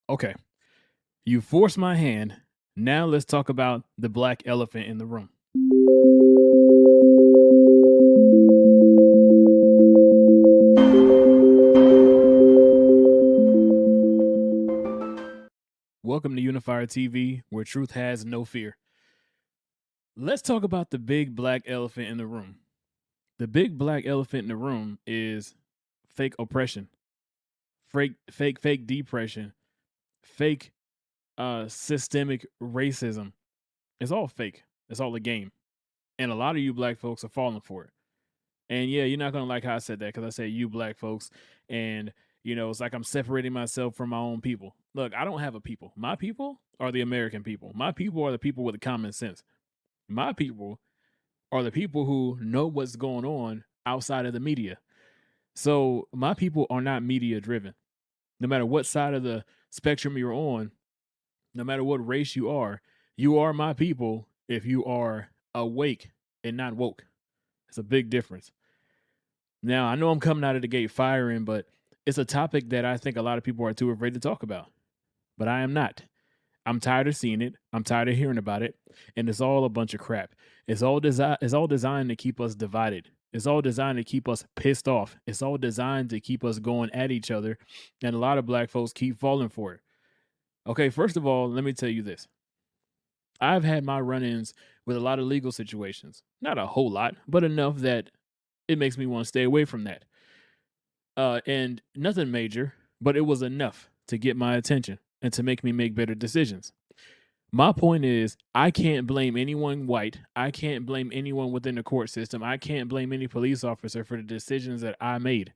Okay, you forced my hand. Now let's talk about the black elephant in the room. Welcome to Unifier TV, where truth has no fear. Let's talk about the big black elephant in the room. The big black elephant in the room is fake oppression, fake depression, fake systemic racism. It's all fake. It's all a game. And a lot of you black folks are falling for it. And yeah, you're not gonna like how I said that because I said you black folks, and it's like I'm separating myself from my own people. Look, I don't have a people. My people are the American people. My people are the people with the common sense. My people are the people who know what's going on outside of the media. So my people are not media driven. No matter what side of the spectrum you're on, no matter what race you are my people if you are awake and not woke. It's a big difference. Now, I know I'm coming out of the gate firing, but it's a topic that I think a lot of people are too afraid to talk about. But I am not. I'm tired of seeing it. I'm tired of hearing about it, and it's all a bunch of crap. It's all designed to keep us divided. It's all designed to keep us pissed off. It's all designed to keep us going at each other, and a lot of black folks keep falling for it. Okay, first of all, let me tell you this. I've had my run-ins with a lot of legal situations. Not a whole lot, but enough that it makes me want to stay away from that. And nothing major, but it was enough to get my attention and to make me make better decisions. My point is, I can't blame anyone white. I can't blame anyone within the court system. I can't blame any police officer for the decisions that I made.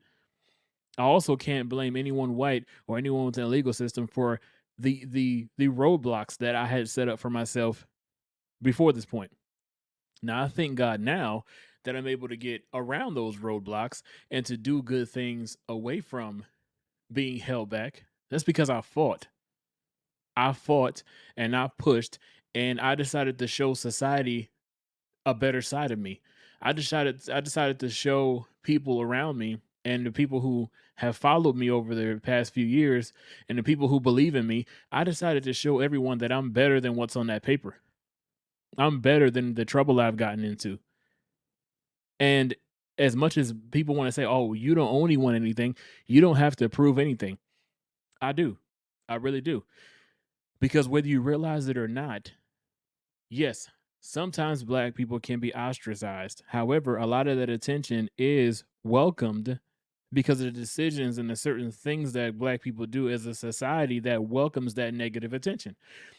I also can't blame anyone white or anyone within the legal system for the roadblocks that I had set up for myself before this point. Now I thank God now that I'm able to get around those roadblocks and to do good things away from being held back. That's because I fought. I fought and I pushed and I decided to show society a better side of me. I decided to show people around me and the people who have followed me over the past few years and the people who believe in me. I decided to show everyone that I'm better than what's on that paper. I'm better than the trouble I've gotten into. And as much as people want to say, "Oh, you don't owe anyone anything," you don't have to prove anything. I do. I really do. Because whether you realize it or not, yes, sometimes black people can be ostracized. However, a lot of that attention is welcomed because of the decisions and the certain things that black people do as a society that welcomes that negative attention.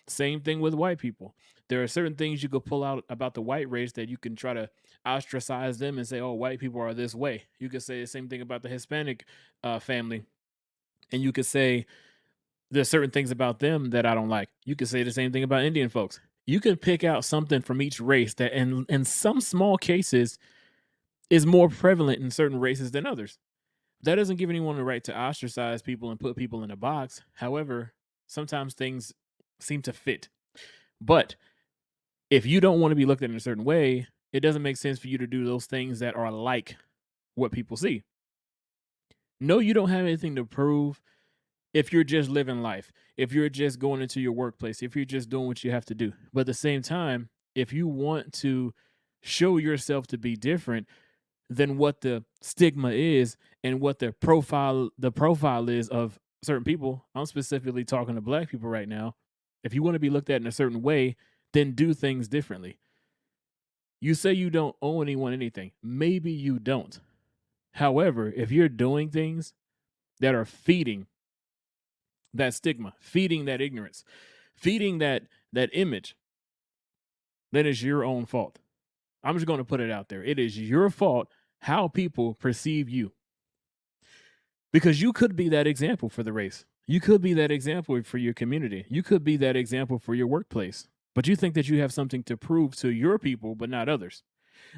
Same thing with white people. There are certain things you could pull out about the white race that you can try to ostracize them and say, oh, white people are this way. You could say the same thing about the Hispanic family. And you could say, there's certain things about them that I don't like. You could say the same thing about Indian folks. You can pick out something from each race that in some small cases is more prevalent in certain races than others. That doesn't give anyone the right to ostracize people and put people in a box. However, sometimes things seem to fit. But if you don't want to be looked at in a certain way, it doesn't make sense for you to do those things that are like what people see. No, you don't have anything to prove if you're just living life, if you're just going into your workplace, if you're just doing what you have to do. But at the same time, if you want to show yourself to be different than what the stigma is and what the profile is of certain people, I'm specifically talking to black people right now. If you want to be looked at in a certain way, then do things differently. You say you don't owe anyone anything. Maybe you don't. However, if you're doing things that are feeding that stigma, feeding that ignorance, feeding that image, then it's your own fault. I'm just going to put it out there. It is your fault how people perceive you because you could be that example for the race. You could be that example for your community. You could be that example for your workplace. But you think that you have something to prove to your people, but not others.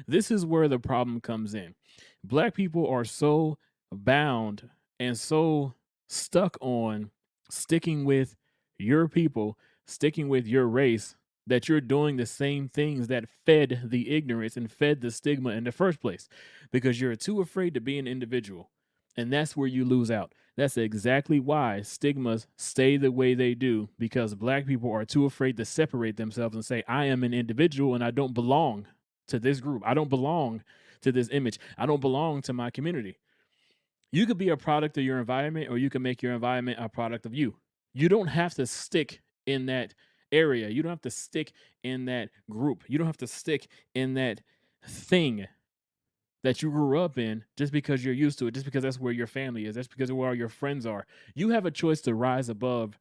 This is where the problem comes in. Black people are so bound and so stuck on sticking with your people, sticking with your race, that you're doing the same things that fed the ignorance and fed the stigma in the first place because you're too afraid to be an individual. And that's where you lose out. That's exactly why stigmas stay the way they do, because black people are too afraid to separate themselves and say, I am an individual and I don't belong to this group. I don't belong to this image. I don't belong to my community. You could be a product of your environment, or you can make your environment a product of you. You don't have to stick in that area. You don't have to stick in that group. You don't have to stick in that thing that you grew up in just because you're used to it, just because that's where your family is, that's because of where all your friends are. You have a choice to rise above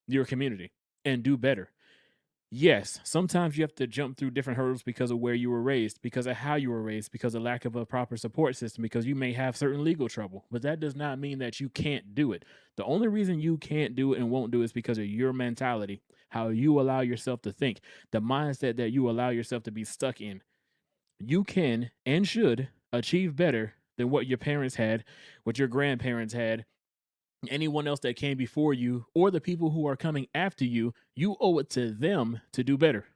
your community and do better. Yes, sometimes you have to jump through different hurdles because of where you were raised, because of how you were raised, because of lack of a proper support system, because you may have certain legal trouble. But that does not mean that you can't do it. The only reason you can't do it and won't do it is because of your mentality, how you allow yourself to think, the mindset that you allow yourself to be stuck in. You can and should achieve better than what your parents had, what your grandparents had, anyone else that came before you, or the people who are coming after you. You owe it to them to do better.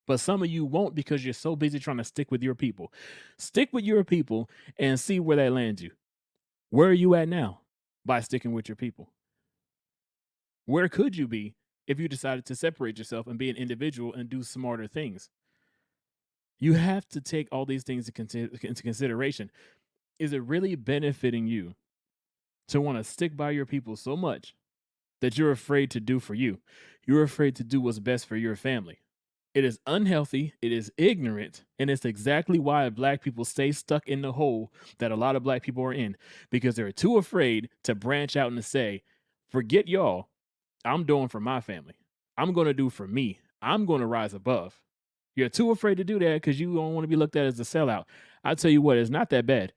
But some of you won't because you're so busy trying to stick with your people. Stick with your people and see where that lands you. Where are you at now by sticking with your people? Where could you be if you decided to separate yourself and be an individual and do smarter things? You have to take all these things into consideration. Is it really benefiting you to want to stick by your people so much that you're afraid to do for you? You're afraid to do what's best for your family. It is unhealthy, it is ignorant, and it's exactly why black people stay stuck in the hole that a lot of black people are in, because they're too afraid to branch out and to say, forget y'all, I'm doing for my family. I'm going to do for me. I'm going to rise above. You're too afraid to do that because you don't want to be looked at as a sellout. I tell you what, it's not that bad.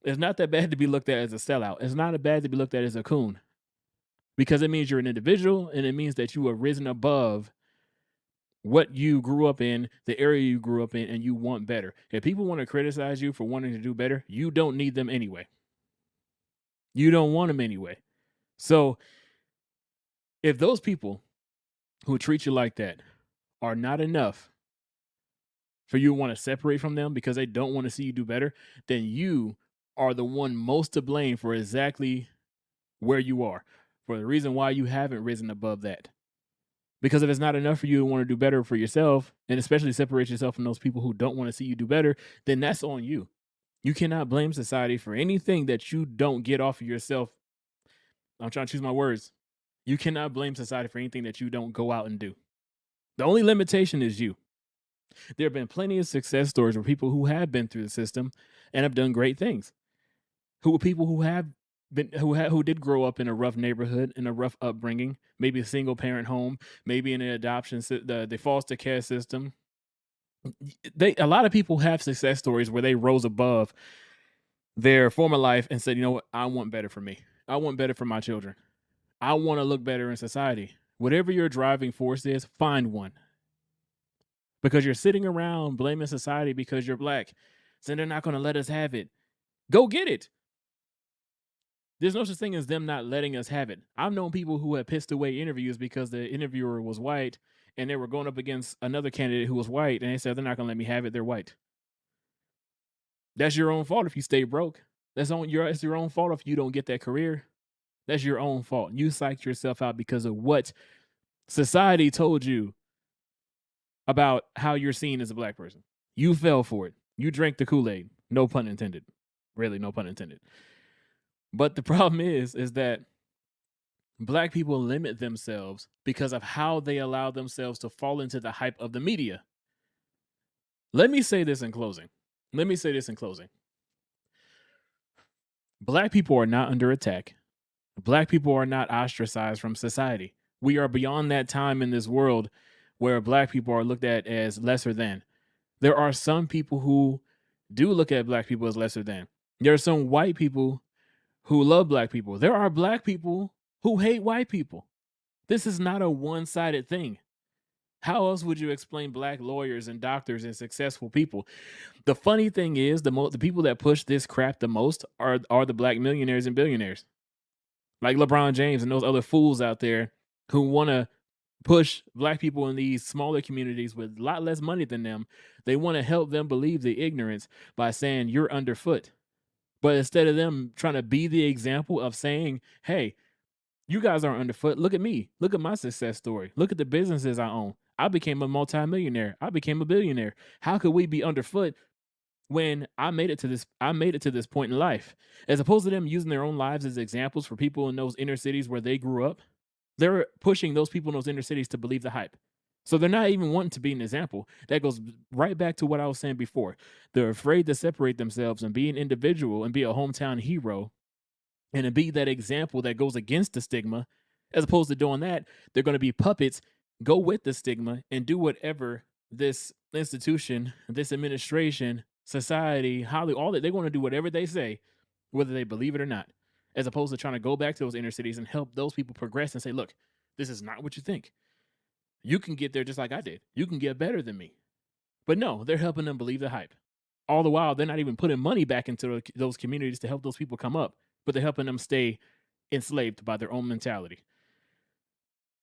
It's not that bad to be looked at as a sellout. It's not bad to be looked at as a coon, because it means you're an individual, and it means that you have risen above what you grew up in, the area you grew up in, and you want better. If people want to criticize you for wanting to do better, you don't need them anyway. You don't want them anyway. So if those people who treat you like that are not enough for you to want to separate from them because they don't want to see you do better, then you are the one most to blame for exactly where you are, for the reason why you haven't risen above that. Because if it's not enough for you to want to do better for yourself, and especially separate yourself from those people who don't want to see you do better, then that's on you. You cannot blame society for anything that you don't get off of yourself. I'm trying to choose my words. You cannot blame society for anything that you don't go out and do. The only limitation is you. There have been plenty of success stories where people who have been through the system and have done great things. Who were people who have been who did grow up in a rough neighborhood, in a rough upbringing, maybe a single parent home, maybe in an adoption the foster care system. They A lot of people have success stories where they rose above their former life and said, you know what, I want better for me. I want better for my children. I want to look better in society. Whatever your driving force is, find one. Because you're sitting around blaming society because you're black, saying they're not going to let us have it. Go get it. There's no such thing as them not letting us have it. I've known people who had pissed away interviews because the interviewer was white and they were going up against another candidate who was white, and they said they're not going to let me have it. They're white. That's your own fault if you stay broke. It's your own fault if you don't get that career. That's your own fault. You psyched yourself out because of what society told you about how you're seen as a black person. You fell for it. You drank the Kool-Aid. No pun intended. Really, no pun intended. But the problem is that black people limit themselves because of how they allow themselves to fall into the hype of the media. Let me say this in closing. Black people are not under attack. Black people are not ostracized from society. We are beyond that time in this world where black people are looked at as lesser than. There are some people who do look at black people as lesser than. There are some white people who love black people. There are black people who hate white people. This is not a one-sided thing. How else would you explain black lawyers and doctors and successful people? The funny thing is, the people that push this crap the most are the black millionaires and billionaires, like LeBron James and those other fools out there who want to push black people in these smaller communities with a lot less money than them. They want to help them believe the ignorance by saying you're underfoot. But instead of them trying to be the example of saying, "Hey, you guys aren't underfoot. Look at me. Look at my success story. Look at the businesses I own. I became a multimillionaire. I became a billionaire. How could we be underfoot when I made it to this point in life?" As opposed to them using their own lives as examples for people in those inner cities where they grew up, they're pushing those people in those inner cities to believe the hype. So they're not even wanting to be an example. That goes right back to what I was saying before. They're afraid to separate themselves and be an individual and be a hometown hero and to be that example that goes against the stigma. As opposed to doing that, they're going to be puppets, go with the stigma, and do whatever this institution, this administration, society, Hollywood, all that they're going to do whatever they say, whether they believe it or not. As opposed to trying to go back to those inner cities and help those people progress and say, look, this is not what you think. You can get there just like I did. You can get better than me. But no, they're helping them believe the hype. All the while, they're not even putting money back into those communities to help those people come up, but they're helping them stay enslaved by their own mentality.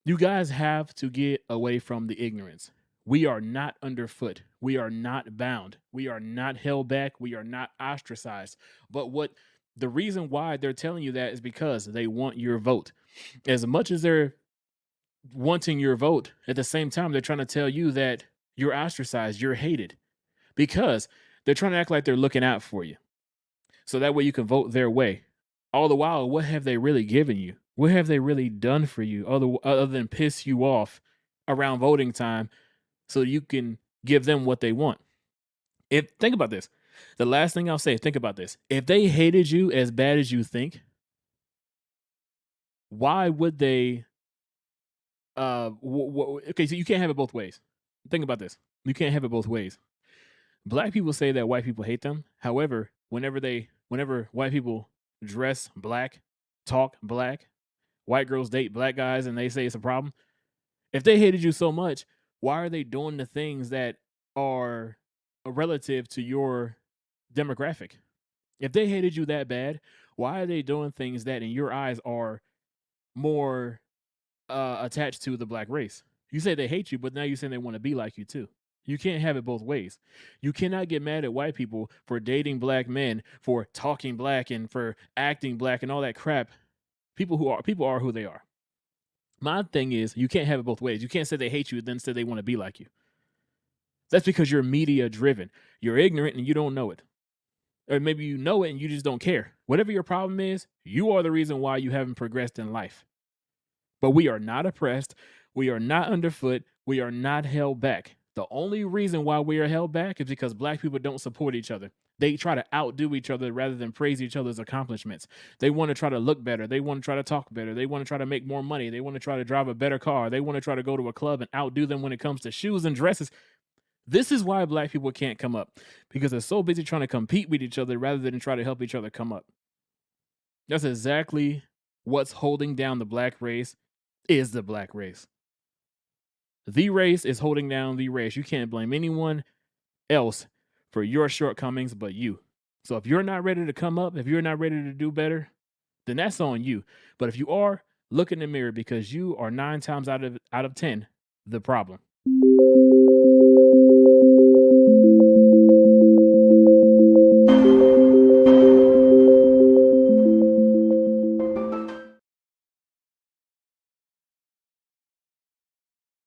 You guys have to get away from the ignorance. We are not underfoot. We are not bound. We are not held back. We are not ostracized. But what the reason why they're telling you that is because they want your vote. As much as they're wanting your vote, at the same time, they're trying to tell you that you're ostracized, you're hated, because they're trying to act like they're looking out for you. So that way you can vote their way. All the while, what have they really given you? What have they really done for you other than piss you off around voting time so you can give them what they want? If think about this. The last thing I'll say, think about this. If they hated you as bad as you think, why would they okay, so you can't have it both ways. Think about this. You can't have it both ways. Black people say that white people hate them. However, whenever white people dress black, talk black, white girls date black guys and they say it's a problem. If they hated you so much, why are they doing the things that are relative to your demographic? If they hated you that bad, why are they doing things that in your eyes are more attached to the black race? You say they hate you, but now you're saying they want to be like you too. You can't have it both ways. You cannot get mad at white people for dating black men, for talking black and for acting black and all that crap. People are who they are. My thing is you can't have it both ways. You can't say they hate you and then say they want to be like you. That's because you're media driven. You're ignorant and you don't know it. Or maybe you know it and you just don't care. Whatever your problem is, you are the reason why you haven't progressed in life. But we are not oppressed. We are not underfoot. We are not held back. The only reason why we are held back is because black people don't support each other. They try to outdo each other rather than praise each other's accomplishments. They want to try to look better. They want to try to talk better. They want to try to make more money. They want to try to drive a better car. They want to try to go to a club and outdo them when it comes to shoes and dresses. This is why black people can't come up because they're so busy trying to compete with each other rather than try to help each other come up. That's exactly what's holding down the black race is the black race. The race is holding down the race. You can't blame anyone else for your shortcomings but you. So if you're not ready to come up, if you're not ready to do better, then that's on you. But if you are, look in the mirror because you are 9 times out of 10 the problem.